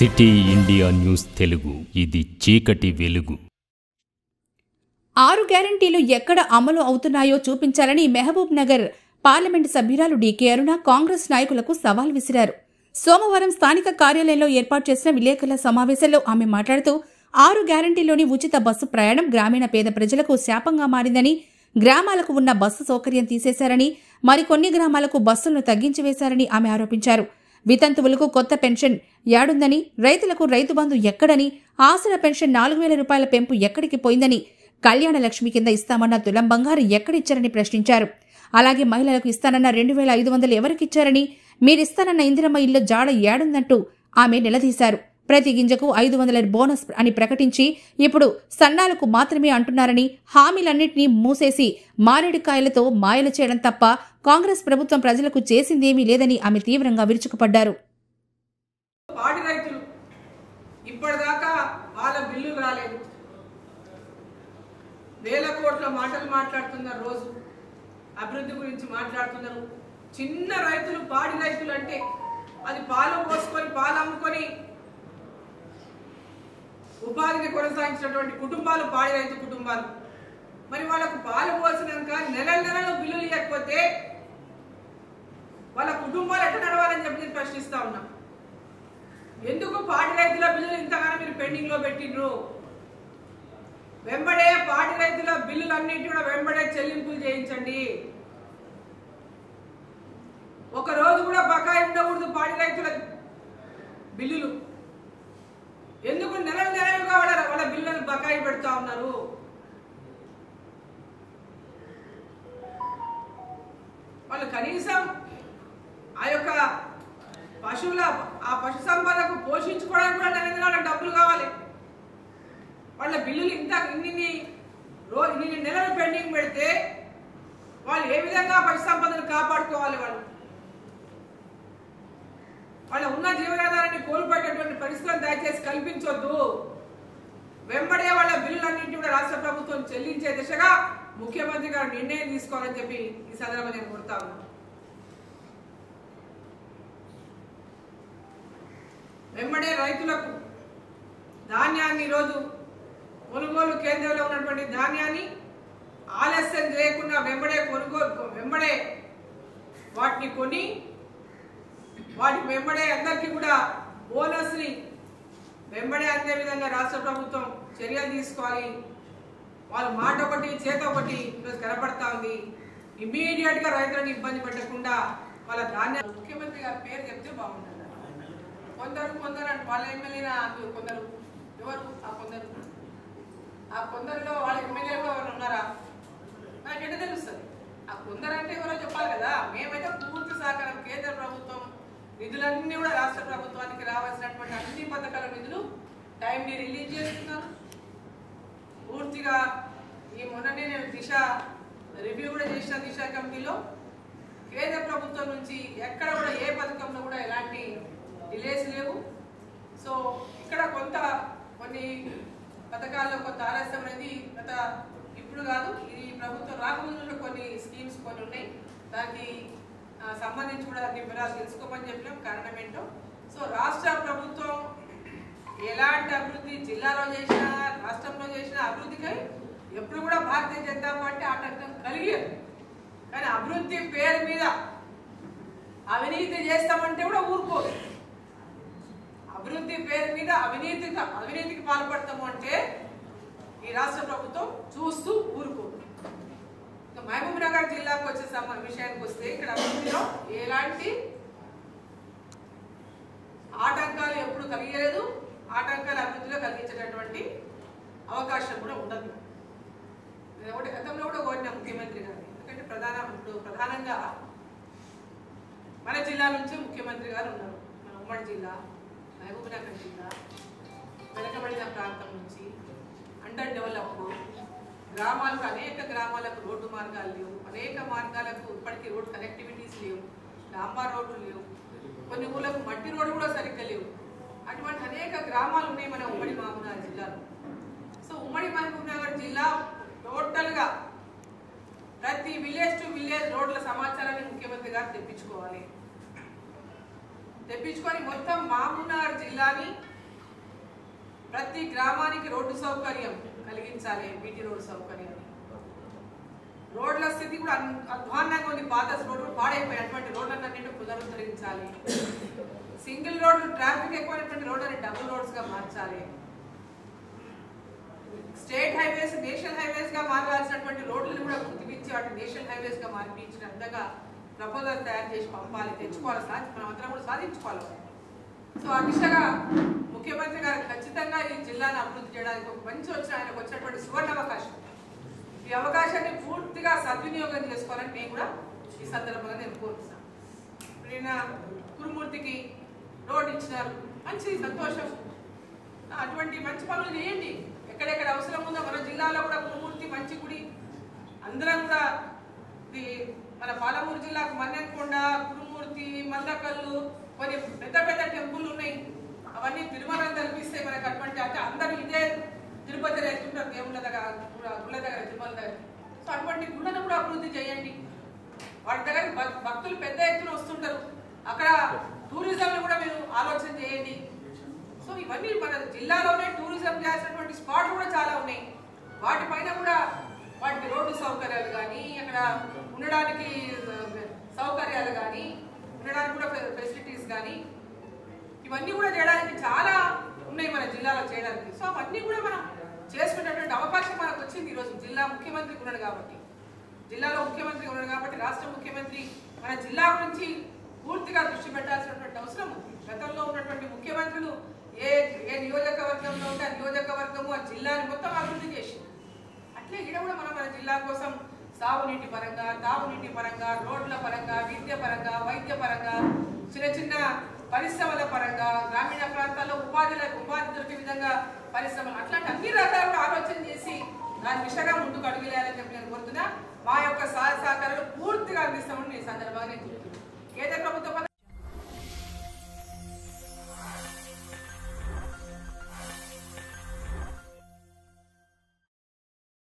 City India news Telugu, ఇది చీకటి వెలుగు. 6 గ్యారంటీలు ఎక్కడ అమలు అవుతున్నాయో చూపించాలని మహబూబ్ నగర్ పార్లమెంటు సభ్యురాలు డీకే అరుణ కాంగ్రెస్ నాయకులకు సవాల్ విసిరారు. సోమవారం స్థానిక కార్యాలయంలో ఏర్పాటు చేసిన విలేకరుల సమావేశంలో ఆమె మాట్లాడుతూ 6 గ్యారంటీలోని ఉచిత బస్సు ప్రయాణం గ్రామీణ పేద ప్రజలకు శాపంగా మారిందని, గ్రామాలకు ఉన్న బస్సు సౌకర్యం తీసేశారని, మరికొన్ని గ్రామాలకు బస్సులను తగ్గించి వేశారని ఆమె ఆరోపించారు. వితంతువులకు కొత్త పెన్షన్ యాడుందని, రైతులకు రైతు బంధు ఎక్కడని, ఆసరా పెన్షన్ 4000 రూపాయల పెంపు ఎక్కడికి పోయిందని, కళ్యాణ లక్ష్మి కింద ఇస్తామన్న తులం బంగారు ఎక్కడిచ్చారని ప్రశ్నించారు. అలాగే మహిళలకు ఇస్తానన్న 2500 ఎవరికిచ్చారని, మీరిస్తానన్న ఇందిరమ్మ ఇళ్ల జాడ ఏడుందంటూ ఆమె నిలదీశారు. ప్రతి గింజకు 500 బోనస్ అని ప్రకటించి ఇప్పుడు సన్నాలకు మాత్రమే అంటున్నారని, హామీలన్నింటినీ మూసేసి మారేడుకాయలతో మాయలు చేయడం తప్ప కాంగ్రెస్ ప్రభుత్వం ప్రజలకు చేసిందేమీ లేదని ఆమె తీవ్రంగా విరుచుకుపడ్డారు. పాడి రైతులు ఇప్పటిదాకా వాళ్ళ బిల్లులు రాలేదు. వేల కోట్ల మాటలు మాట్లాడుతున్నారు, రోజు అభివృద్ధి గురించి మాట్లాడుతున్నారు. చిన్న రైతులు, పాడి రైతులు అంటే అది పాలు పోసుకొని పాలు అమ్ముకొని ఉపాధిని కొనసాగించినటువంటి కుటుంబాలు పాడి రైతు కుటుంబాలు. మరి వాళ్ళకు పాలు పోసినాక నెలలు బిల్లులు ఇవ్వకపోతే వాళ్ళ కుటుంబాలు ఎట్లా నడవాలని చెప్పి నేను ప్రశ్నిస్తా ఉన్నా. ఎందుకు పాడి రైతుల బిల్లులు ఇంతగానో మీరు పెండింగ్ లో పెట్టిండ్రు? వెంబడే పాడి రైతుల బిల్లులన్నింటి కూడా వెంబడే చెల్లింపులు చేయించండి. ఒక రోజు కూడా బకాయి ఉండకూడదు పాడి రైతుల బిల్లులు. ఎందుకు నెలలుగా వాళ్ళ బిల్లులు బకాయి పెడతా ఉన్నారు? వాళ్ళు కనీసం ఆ యొక్క పశు సంపదకు పోషించుకోవడానికి కూడా నెల డబ్బులు కావాలి. వాళ్ళ బిల్లులు ఇన్ని నెలలు పెండింగ్ పెడితే వాళ్ళు ఏ విధంగా పశు సంపదను కాపాడుకోవాలి? వాళ్ళ ఉన్న జీవనాధారాన్ని కోల్పోయేటటువంటి పరిస్థితులను దయచేసి కల్పించొద్దు. వెంబడే వాళ్ళ బిల్లులన్నింటి కూడా రాష్ట్ర ప్రభుత్వం చెల్లించే దిశగా ముఖ్యమంత్రి గారు నిర్ణయం తీసుకోవాలని చెప్పి ఈ సందర్భంగా నేను కోరుతా ఉన్నాను. వెంబడే రైతులకు ధాన్యాన్ని, ఈరోజు కొనుగోలు కేంద్రంలో ఉన్నటువంటి ధాన్యాన్ని ఆలస్యం చేయకుండా వెంబడే వాటిని కొని వాటికి వెంబడే అందరికీ కూడా బోనస్ని వెంబడే అందే విధంగా రాష్ట్ర ప్రభుత్వం చర్యలు తీసుకోవాలి. వాళ్ళ మాట ఒకటి చేత ఒకటి ఈరోజు కనపడతా ఉంది. ఇమ్మీడియట్ గా రైతులను ఇబ్బంది పెట్టకుండా వాళ్ళ ధాన్యాలు ముఖ్యమంత్రి గారి పేరు చెప్తే బాగుంటుంది. కొందరు అంటే వాళ్ళ ఎమ్మెల్యేనా కొందరు, ఎవరు ఆ కొందరులో వాళ్ళ ఎమ్మెల్యే కూడా ఎవరు ఉన్నారా? నాకు ఎట్లా తెలుస్తుంది? ఆ కొందరు అంటే ఎవరో చెప్పాలి కదా. మేమైతే పూర్తి సహకారం, కేంద్ర ప్రభుత్వం నిధులన్నీ కూడా రాష్ట్ర ప్రభుత్వానికి రావాల్సినటువంటి అన్ని పథకాల నిధులు టైంని రిలీజ్ చేస్తున్నారు. పూర్తిగా ఈ మొన్ననే నేను దిశ రివ్యూ కూడా చేసిన దిశ కమిటీలో కేంద్ర ప్రభుత్వం నుంచి ఎక్కడ కూడా ఏ పథకంలో కూడా ఎలాంటి డిలేస్ లేవు. సో ఇక్కడ కొన్ని పథకాల్లో కొంత ఆలస్యం అనేది ఇప్పుడు కాదు, ఇది ప్రభుత్వం రాకముందు కొన్ని స్కీమ్స్ కొన్ని ఉన్నాయి. దానికి సంబంధించి కూడా అన్ని వివరాలు తెలుసుకోమని చెప్పినాం. కారణం ఏంటో, సో రాష్ట్ర ప్రభుత్వం ఎలాంటి అభివృద్ధి జిల్లాలో చేసినా, రాష్ట్రంలో చేసిన అభివృద్ధికి ఎప్పుడు కూడా భారతీయ జనతా పార్టీ ఆటంకం కలిగేది. కానీ అభివృద్ధి పేరు మీద అవినీతి చేస్తామంటే కూడా ఊరుకోదు. అభివృద్ధి పేరు మీద అవినీతికి పాల్పడతాము అంటే ఈ రాష్ట్ర ప్రభుత్వం చూస్తూ ఊరుకోదు. మహబూబ్ నగర్ జిల్లాకు వచ్చే విషయానికి వస్తే ఇక్కడ అభివృద్ధిలో ఎలాంటి ఆటంకాలు ఎప్పుడు కలిగలేదు. ఆటంకాలు అభివృద్ధిలో కలిగించేటటువంటి అవకాశం కూడా ఉండదు. ఒకటి గతంలో కూడా కోరిన ముఖ్యమంత్రి గారిని, ఎందుకంటే ప్రధానంగా మన జిల్లా నుంచి ముఖ్యమంత్రి గారు ఉన్నారు. మన ఉమ్మడి జిల్లా, మహబూబ్ నగర్ జిల్లా వెనకబడిన ప్రాంతం నుంచి అండర్ డెవలప్డ్ గ్రామాలకు, అనేక గ్రామాలకు రోడ్డు మార్గాలు లేవు. అనేక మార్గాలకు ఇప్పటికీ రోడ్ కనెక్టివిటీస్ లేవు. డాంబర్ రోడ్లు లేవు. కొన్ని ఊళ్ళకు మట్టి రోడ్డు కూడా సరిగ్గా లేవు. అటువంటి అనేక గ్రామాలు ఉన్నాయి మన ఉమ్మడి మహబూబ్ నగర్ జిల్లాలో. సో ఉమ్మడి మహబూబ్ నగర్ జిల్లా టోటల్గా ప్రతి విలేజ్ టు విలేజ్ రోడ్ల సమాచారాన్ని ముఖ్యమంత్రి గారు తెప్పించుకొని మొత్తం మహబూబ్ నగర్ జిల్లాని ప్రతి గ్రామానికి రోడ్డు సౌకర్యం కలిగించాలి, బీటీ రోడ్డు సౌకర్యం. రోడ్ల స్థితి కూడా అధ్వాన్నంగా ఉంది, పాత రోడ్లు పాడైపోయి అటువంటి రోడ్లన్నింటినీ పునరుద్ధరించాలి. సింగిల్ రోడ్లు ట్రాఫిక్ ఎక్కువైనటువంటి రోడ్లని డబుల్ రోడ్స్ గా మార్చాలి. స్టేట్ హైవేస్ నేషనల్ హైవేస్ గా మారాల్సినటువంటి రోడ్లను కూడా గుర్తించి వాటిని నేషనల్ హైవేస్ గా మార్పించిన విధంగా ప్రపోజల్ తయారు చేసి పంపాలి, తెచ్చుకోవాలి, మనం అందరం కూడా సాధించుకోవాలి. సో ఆ దిశగా ముఖ్యమంత్రి గారు ఖచ్చితంగా ఈ జిల్లాను అభివృద్ధి చేయడానికి ఒక మంచి ఆయనకు వచ్చినటువంటి సువర్ణ అవకాశం. ఈ అవకాశాన్ని పూర్తిగా సద్వినియోగం చేసుకోవాలని నేను కూడా ఈ సందర్భంగా నేను కోరుతున్నాను. నిన్న కురుమూర్తికి రోడ్ ఇచ్చినారు, మంచి సంతోషం. అటువంటి మంచి పనులు చేయండి. ఎక్కడెక్కడ అవసరం ఉందో మన జిల్లాలో కూడా కురుమూర్తి మంచి గుడి, అందరం కూడా మన పాలమూరు జిల్లాకు మన్నెంకొండ, కురుమూర్తి, మల్లకల్లు కొన్ని పెద్ద పెద్ద టెంపుల్ ఉన్నాయి. అవన్నీ తిరుమలను కల్పిస్తే మనకు అటువంటి అంటే అందరూ ఇదే తిరుపతి రైతుంటారు, దేవుళ్ళ దగ్గర గుళ్ళ దగ్గర తిరుమల దగ్గర. సో అటువంటి గుళ్ళను కూడా అభివృద్ధి చేయండి. వాటి దగ్గర భక్తులు పెద్ద ఎత్తున వస్తుంటారు, అక్కడ టూరిజంను కూడా మీరు ఆలోచన చేయండి. సో ఇవన్నీ మన జిల్లాలోనే టూరిజం చేసినటువంటి స్పాట్లు కూడా చాలా ఉన్నాయి. వాటిపైన కూడా వాటికి రోడ్డు సౌకర్యాలు కానీ, అక్కడ ఉండడానికి సౌకర్యాలు కానీ, ఉండడానికి కూడా ఫెసిలిటీస్ కానీ, ఇవన్నీ కూడా చేయడానికి చాలా ఉన్నాయి మన జిల్లాలో చేయడానికి. సో అవన్నీ కూడా మనం చేసుకునేటువంటి అవకాశం మనకు వచ్చింది ఈరోజు. జిల్లా ముఖ్యమంత్రి ఉన్నాడు కాబట్టి, జిల్లాలో ముఖ్యమంత్రి ఉన్నాడు కాబట్టి రాష్ట్ర ముఖ్యమంత్రి మన జిల్లా గురించి పూర్తిగా దృష్టి పెట్టాల్సినటువంటి అవసరం ఉంది. గతంలో ఉన్నటువంటి ముఖ్యమంత్రులు ఏ నియోజకవర్గంలో ఉంటే ఆ నియోజకవర్గము ఆ జిల్లాని మొత్తం అభివృద్ధి చేసింది. అట్లే ఇక్కడ కూడా మనం మన జిల్లా కోసం సాగునీటి పరంగా, తాగునీటి పరంగా, రోడ్ల పరంగా, విద్య పరంగా, వైద్య పరంగా, చిన్న చిన్న పరిశ్రమల పరంగా, గ్రామీణ ప్రాంతాల్లో ఉపాధి దొరికే విధంగా పరిశ్రమలు, అట్లాంటి అన్ని రకాలుగా ఆలోచన చేసి దాని దిశగా ముందుకు అడుగులేయాలని చెప్పి నేను కోరుతున్నా. మా యొక్క సహాయ సహకారాలు పూర్తిగా అందిస్తామని ఈ సందర్భంగా నేను చెప్తున్నాను. కేంద్ర ప్రభుత్వ